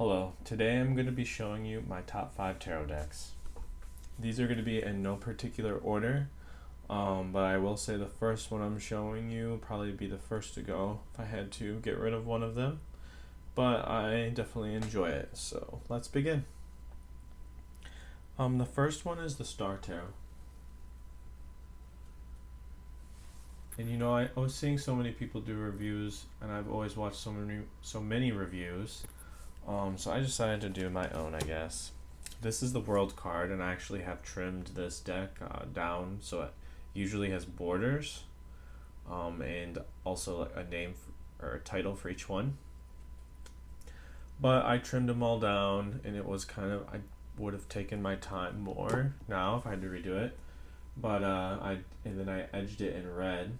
Hello, today I'm going to be showing you my top 5 tarot decks. These are going to be in no particular order, but I will say the first one I'm showing you will probably be the first to go if I had to get rid of one of them, but I definitely enjoy it, so let's begin. The first one is the Star Tarot. And I was seeing so many people do reviews, and I've always watched so many reviews. So I decided to do my own, I guess. This is the World card, and I actually have trimmed this deck down so it usually has borders, and also a name or a title for each one. But I trimmed them all down, and it was I would have taken my time more now if I had to redo it. But then I edged it in red,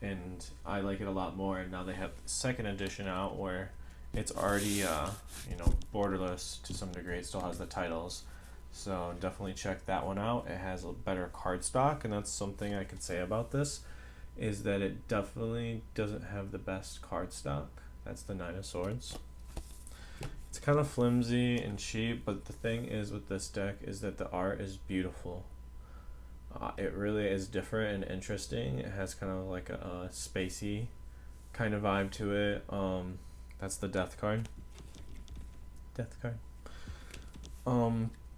and I like it a lot more. And now they have the second edition out where it's already borderless to some degree. It still has the titles, so definitely check that one out. It has a better card stock, and that's something I could say about this, is that it definitely doesn't have the best card stock. That's the Nine of Swords. It's kind of flimsy and cheap, but the thing is with this deck is that the art is beautiful. It really is different and interesting. It has kind of like a spacey kind of vibe to it. That's the Death card.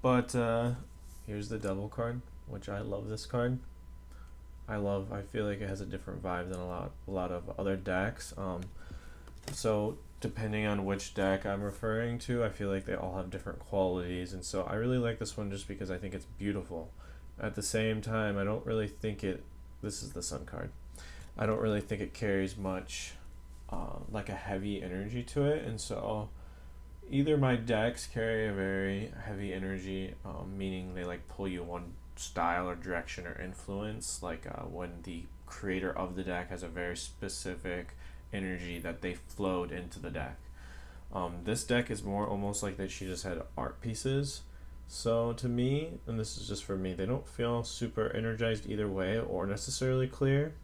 But here's the Devil card, which I love this card. I feel like it has a different vibe than a lot of other decks. So depending on which deck I'm referring to, I feel like they all have different qualities, and so I really like this one just because I think it's beautiful. At the same time, I don't really think this is the Sun card. I don't really think it carries much like a heavy energy to it, and so either my decks carry a very heavy energy, meaning they like pull you one style or direction or influence, like when the creator of the deck has a very specific energy that they flowed into the deck. This deck is more almost like that she just had art pieces. So to me, and this is just for me, they don't feel super energized either way or necessarily clear.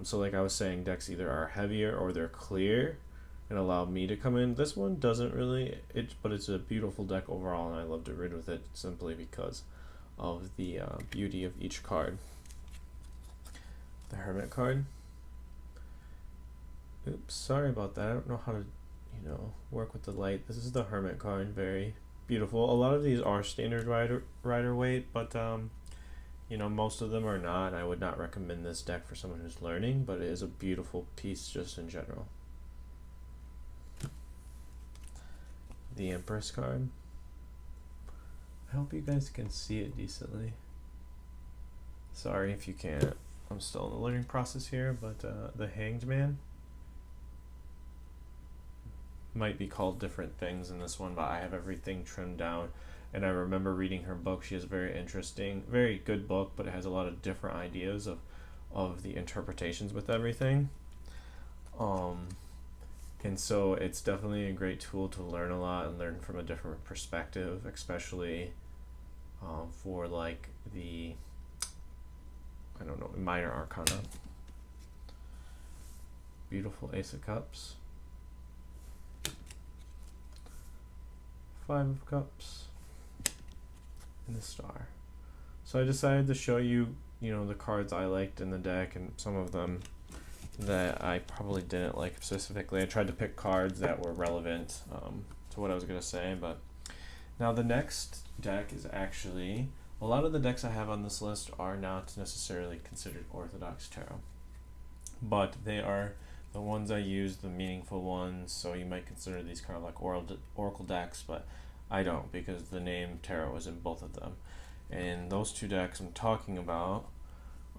So like I was saying, decks either are heavier or they're clear and allow me to come in. This one doesn't really, but it's a beautiful deck overall, and I love to read with it simply because of the beauty of each card. The Hermit card. Oops, sorry about that. I don't know how to, work with the light. This is the Hermit card. Very beautiful. A lot of these are standard rider weight, but most of them are not. I would not recommend this deck for someone who's learning, but it is a beautiful piece just in general. The Empress card. I hope you guys can see it decently. Sorry if you can't. I'm still in the learning process here, but the Hanged Man might be called different things in this one, but I have everything trimmed down. And I remember reading her book. She has a very interesting, very good book, but it has a lot of different ideas of the interpretations with everything. And so it's definitely a great tool to learn a lot and learn from a different perspective, especially for like the, minor arcana. Beautiful Ace of Cups. Five of Cups. And the Star. So I decided to show you, the cards I liked in the deck, and some of them that I probably didn't like specifically. I tried to pick cards that were relevant to what I was going to say. But now the next deck is actually, a lot of the decks I have on this list are not necessarily considered Orthodox Tarot, but they are the ones I use, the meaningful ones. So you might consider these kind of like oracle decks, but I don't, because the name Tarot is in both of them. And those two decks I'm talking about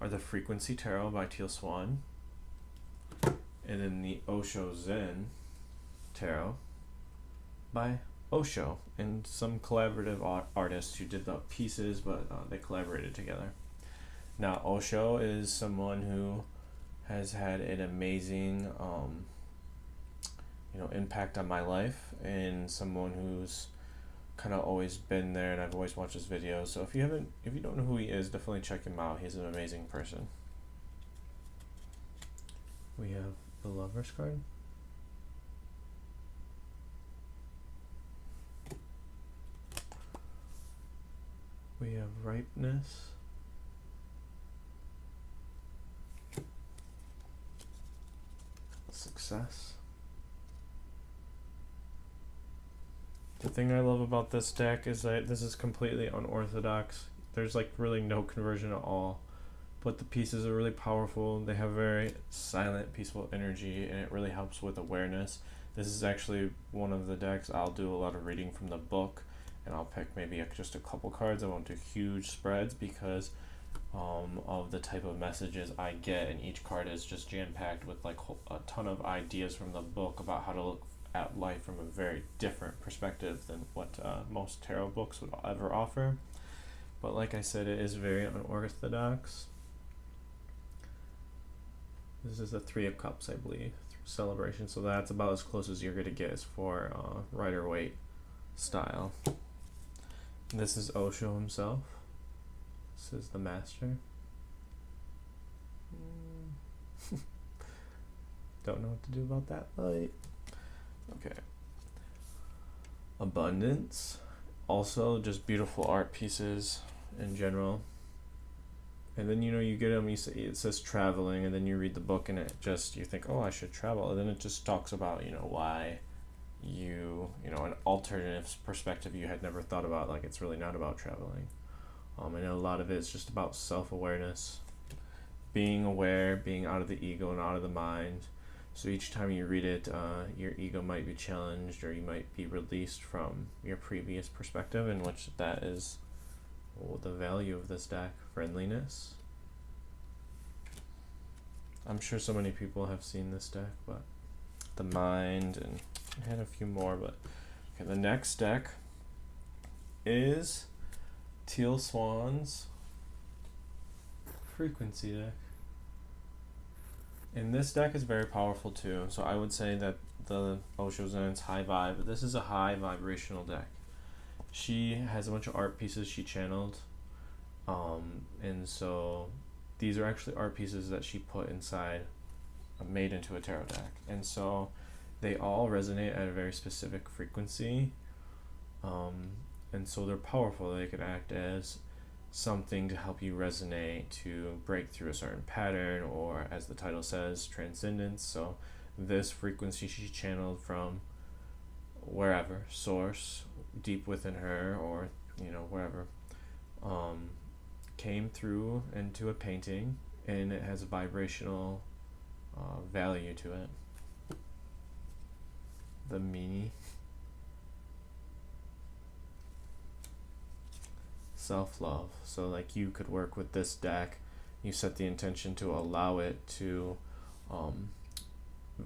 are the Frequency Tarot by Teal Swan, and then the Osho Zen Tarot by Osho, and some collaborative artists who did the pieces, but they collaborated together. Now, Osho is someone who has had an amazing impact on my life, and someone who's kind of always been there, and I've always watched his videos. So if you don't know who he is, definitely check him out. He's an amazing person. We have the Lovers card. have ripeness. Success. The thing I love about this deck is that this is completely unorthodox. There's like really no conversion at all, but the pieces are really powerful. They have very silent, peaceful energy, and it really helps with awareness. This is actually one of the decks I'll do a lot of reading from the book, and I'll pick maybe just a couple cards. I won't do huge spreads because of the type of messages I get, and each card is just jam-packed with like a ton of ideas from the book about how to look at life from a very different perspective than what most tarot books would ever offer. But like I said, it is very unorthodox. This is the Three of Cups, I believe, celebration. So that's about as close as you're going to get as for Rider-Waite style. This is Osho himself. This is the master. Don't know what to do about that light. Okay. Abundance. Also, just beautiful art pieces in general. And then, you get them, it says traveling, and then you read the book and you think, oh, I should travel. And then it just talks about, why an alternative perspective you had never thought about. Like, it's really not about traveling. I know a lot of it is just about self-awareness, being aware, being out of the ego and out of the mind. So each time you read it, your ego might be challenged, or you might be released from your previous perspective, in which that is the value of this deck. Friendliness. I'm sure so many people have seen this deck, but the mind, and I had a few more, but okay, the next deck is Teal Swan's frequency deck. And this deck is very powerful too. So I would say that the Osho Zen's high vibe, but this is a high vibrational deck. She has a bunch of art pieces she channeled. And so these are actually art pieces that she put inside, made into a tarot deck. And so they all resonate at a very specific frequency. And so they're powerful. They could act as something to help you resonate, to break through a certain pattern, or as the title says, transcendence. So this frequency she channeled from wherever, source, deep within her, or wherever, came through into a painting, and it has a vibrational value to it. The meaning. Self-love. So like you could work with this deck, you set the intention to allow it to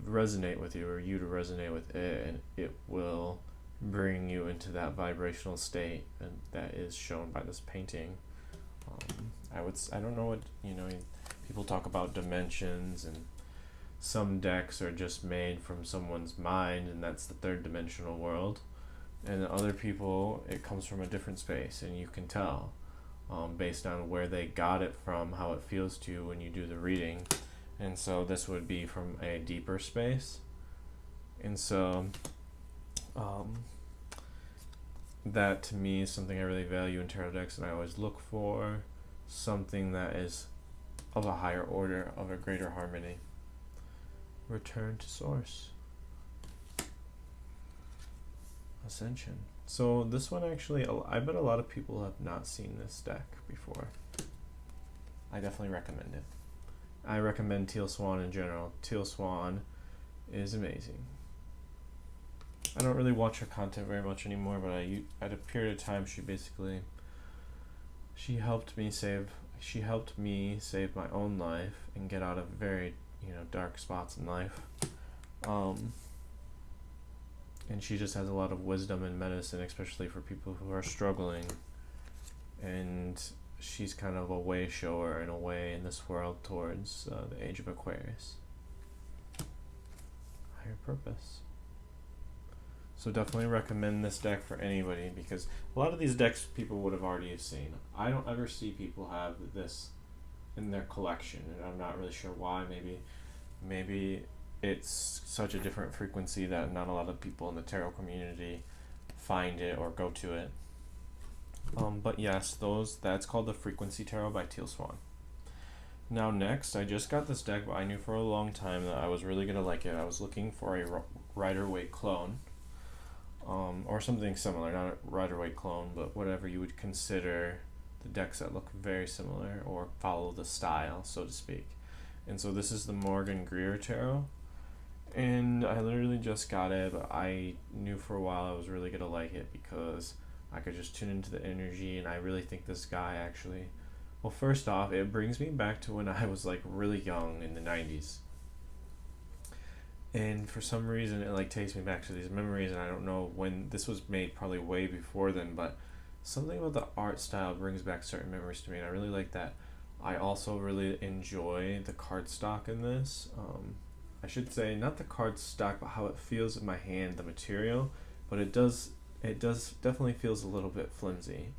resonate with you, or you to resonate with it, and it will bring you into that vibrational state, and that is shown by this painting. I don't know what, people talk about dimensions, and some decks are just made from someone's mind, and that's the third dimensional world. And other people, it comes from a different space, and you can tell based on where they got it from, how it feels to you when you do the reading. And so this would be from a deeper space. And so that to me is something I really value in tarot decks, and I always look for something that is of a higher order, of a greater harmony. Return to source. Ascension. So this one actually, I bet a lot of people have not seen this deck before. I definitely recommend it. I recommend Teal Swan in general. Teal Swan is amazing. I don't really watch her content very much anymore, but at a period of time, she helped me save my own life and get out of very dark spots in life. And she just has a lot of wisdom in medicine, especially for people who are struggling. And she's kind of a way shower in a way in this world towards the age of Aquarius. Higher purpose. So definitely recommend this deck for anybody, because a lot of these decks people would have already seen. I don't ever see people have this in their collection, and I'm not really sure why. Maybe it's such a different frequency that not a lot of people in the tarot community find it or go to it. But yes, that's called the Frequency Tarot by Teal Swan. Now next, I just got this deck, but I knew for a long time that I was really gonna like it. I was looking for a Rider-Waite clone, or something similar, not a Rider-Waite clone, but whatever you would consider the decks that look very similar or follow the style, so to speak. And so this is the Morgan Greer Tarot, and I literally just got it, but I knew for a while I was really gonna like it because I could just tune into the energy, and I really think this guy actually. Well, first off, it brings me back to when I was like really young in the 90s. And for some reason, it like takes me back to these memories, and I don't know when this was made, probably way before then, but something about the art style brings back certain memories to me, and I really like that. I also really enjoy the cardstock in this. I should say not the cardstock, but how it feels in my hand, the material. But it does definitely feels a little bit flimsy,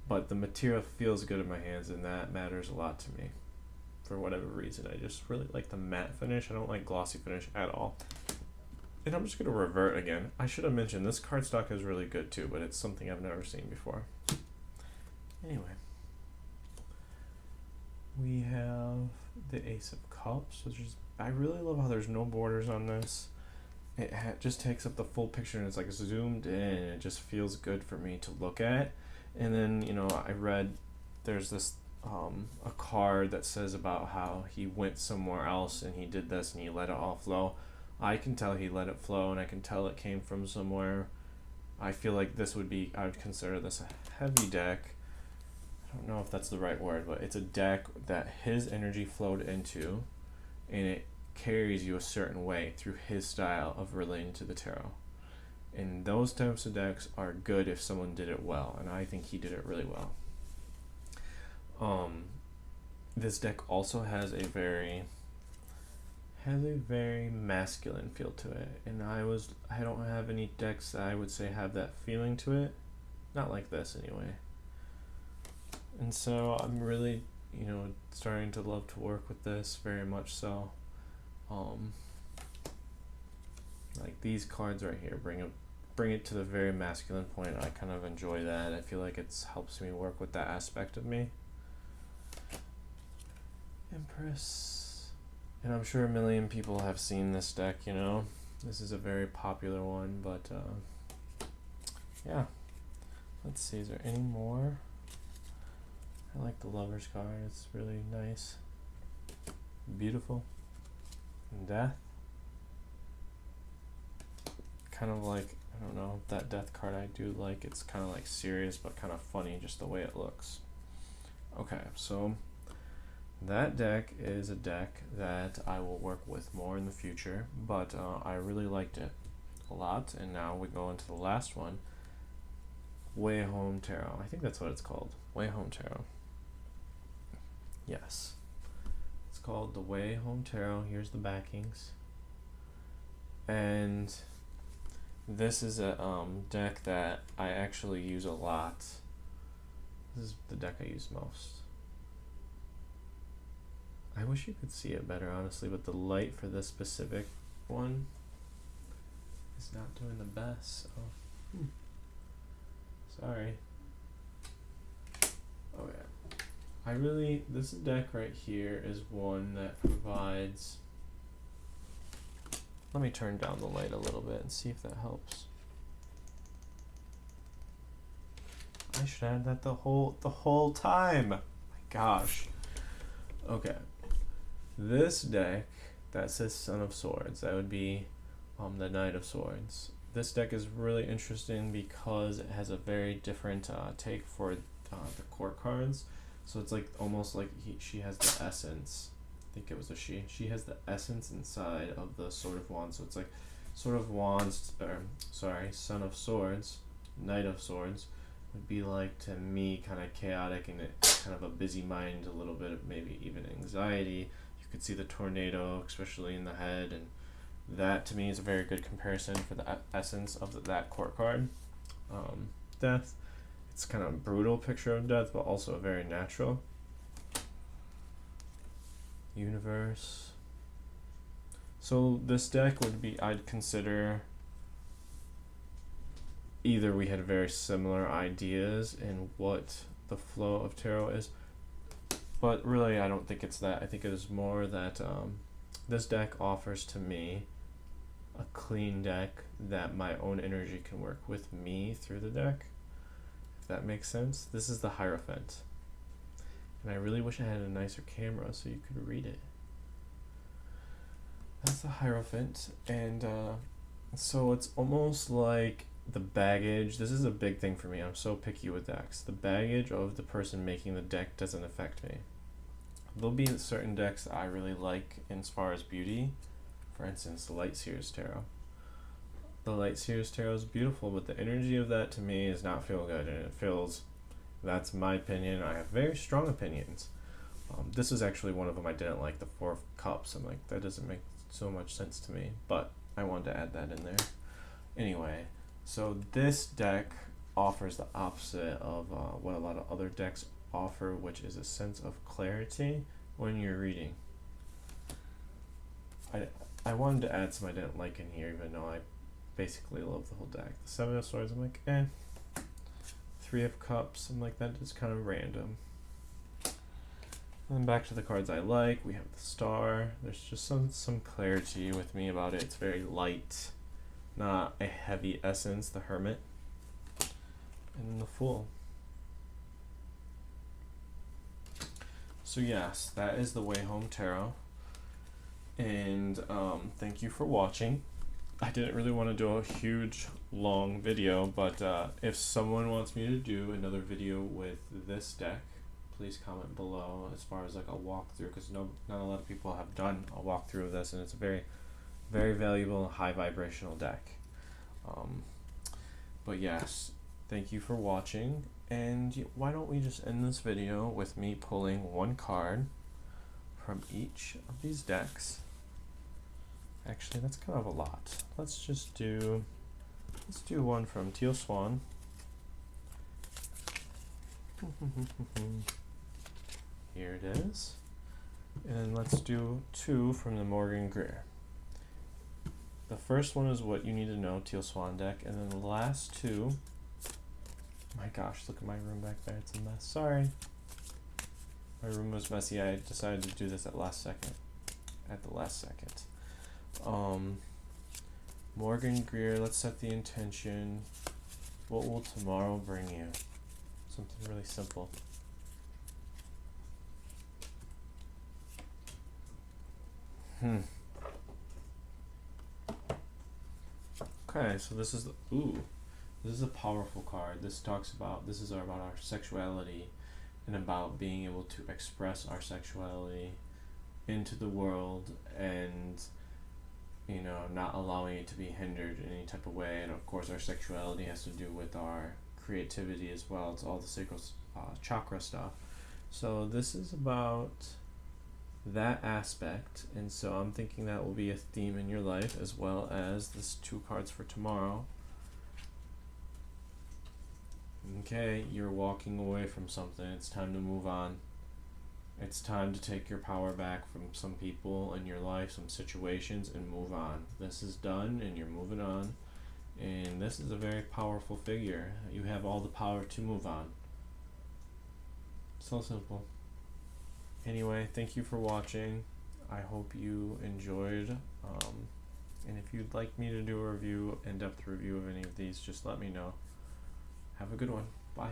but the material feels good in my hands, and that matters a lot to me. For whatever reason, I just really like the matte finish. I don't like glossy finish at all. And I'm just gonna revert again. I should have mentioned this cardstock is really good too, but it's something I've never seen before. Anyway, we have the Ace of Cups, which is, I really love how there's no borders on this. It just takes up the full picture, and it's like zoomed in, and it just feels good for me to look at. And then, I read there's this a card that says about how he went somewhere else and he did this and he let it all flow. I can tell he let it flow, and I can tell it came from somewhere. I feel like I would consider this a heavy deck. I don't know if that's the right word, but it's a deck that his energy flowed into, and it carries you a certain way through his style of relating to the tarot. And those types of decks are good if someone did it well, and I think he did it really well. This deck also has a very masculine feel to it, and I don't have any decks that I would say have that feeling to it, not like this anyway. And so I'm really, starting to love to work with this very much so. Like these cards right here bring it to the very masculine point. I kind of enjoy that. I feel like it helps me work with that aspect of me. Empress. And I'm sure a million people have seen this deck, This is a very popular one, but yeah. Let's see, is there any more? I like the Lover's card. It's really nice. Beautiful. And Death. Kind of like, I don't know, that Death card I do like. It's kind of like serious, but kind of funny, just the way it looks. Okay, so that deck is a deck that I will work with more in the future, but I really liked it a lot. And now we go into the last one, Way Home Tarot. I think that's what it's called, Way Home Tarot. Yes, it's called the Way Home Tarot. Here's the backings, and this is a deck that I actually use a lot. This is the deck I use most. I wish you could see it better, honestly, but the light for this specific one is not doing the best. So, sorry. Oh yeah. This deck right here is one that provides. Let me turn down the light a little bit and see if that helps. I should add that the whole time. My gosh. Okay. This deck that says Son of Swords, that would be the Knight of Swords. This deck is really interesting because it has a very different take for the court cards. So it's like almost like she has the essence. I think it was a she. She has the essence inside of the Sword of Wands. So it's like Sword of Wands, Son of Swords, Knight of Swords would be like, to me, kind of chaotic and kind of a busy mind, a little bit of maybe even anxiety. You could see the tornado, especially in the head, and that to me is a very good comparison for the essence of that court card. Death. It's kind of a brutal picture of death, but also very natural. Universe. So this deck would be, I'd consider either we had very similar ideas in what the flow of tarot is, but really I don't think it's that. I think it is more that this deck offers to me a clean deck that my own energy can work with me through the deck, if that makes sense. This is the Hierophant, and I really wish I had a nicer camera so you could read it. That's the Hierophant, and so it's almost like the baggage. This is a big thing for me. I'm so picky with decks. The baggage of the person making the deck doesn't affect me. There'll be certain decks I really like as far as beauty. For instance, the Light Seers Tarot. The Light Seers Tarot is beautiful, but the energy of that to me does not feel good, and it feels, that's my opinion. I have very strong opinions. This is actually one of them I didn't like, the Four of Cups. I'm like, that doesn't make so much sense to me, but I wanted to add that in there. Anyway, so this deck offers the opposite of what a lot of other decks offer, which is a sense of clarity when you're reading. I wanted to add some I didn't like in here, even though I basically love the whole deck. The Seven of Swords, I'm like, eh. Three of Cups, I'm like, that is kind of random. And then back to the cards I like, we have the Star. There's just some clarity with me about it. It's very light, not a heavy essence. The Hermit. And then the Fool. So yes, that is the Way Home Tarot. And thank you for watching. I didn't really want to do a huge long video, but if someone wants me to do another video with this deck, please comment below as far as like a walkthrough, because not a lot of people have done a walkthrough of this, and it's a very, very valuable, high vibrational deck. But yes, thank you for watching, and why don't we just end this video with me pulling one card from each of these decks. Actually, that's kind of a lot. Let's do one from Teal Swan. Here it is. And let's do two from the Greer. The first one is what you need to know, Teal Swan deck, and then the last two, my gosh, look at my room back there, it's a mess, sorry. My room was messy, I decided to do this at the last second. Greer, let's set the intention. What will tomorrow bring you? Something really simple. Okay, so this is a powerful card. This is about our sexuality and about being able to express our sexuality into the world, and not allowing it to be hindered in any type of way. And of course our sexuality has to do with our creativity as well. It's all the sacral chakra stuff. So this is about that aspect, and so I'm thinking that will be a theme in your life, as well as this two cards for tomorrow. Okay, you're walking away from something. It's time to move on. It's time to take your power back from some people in your life, some situations, and move on. This is done and you're moving on, and this is a very powerful figure. You have all the power to move on. So simple. Anyway, thank you for watching. I hope you enjoyed, and if you'd like me to do a review, in-depth review of any of these, just let me know. Have a good one. Bye.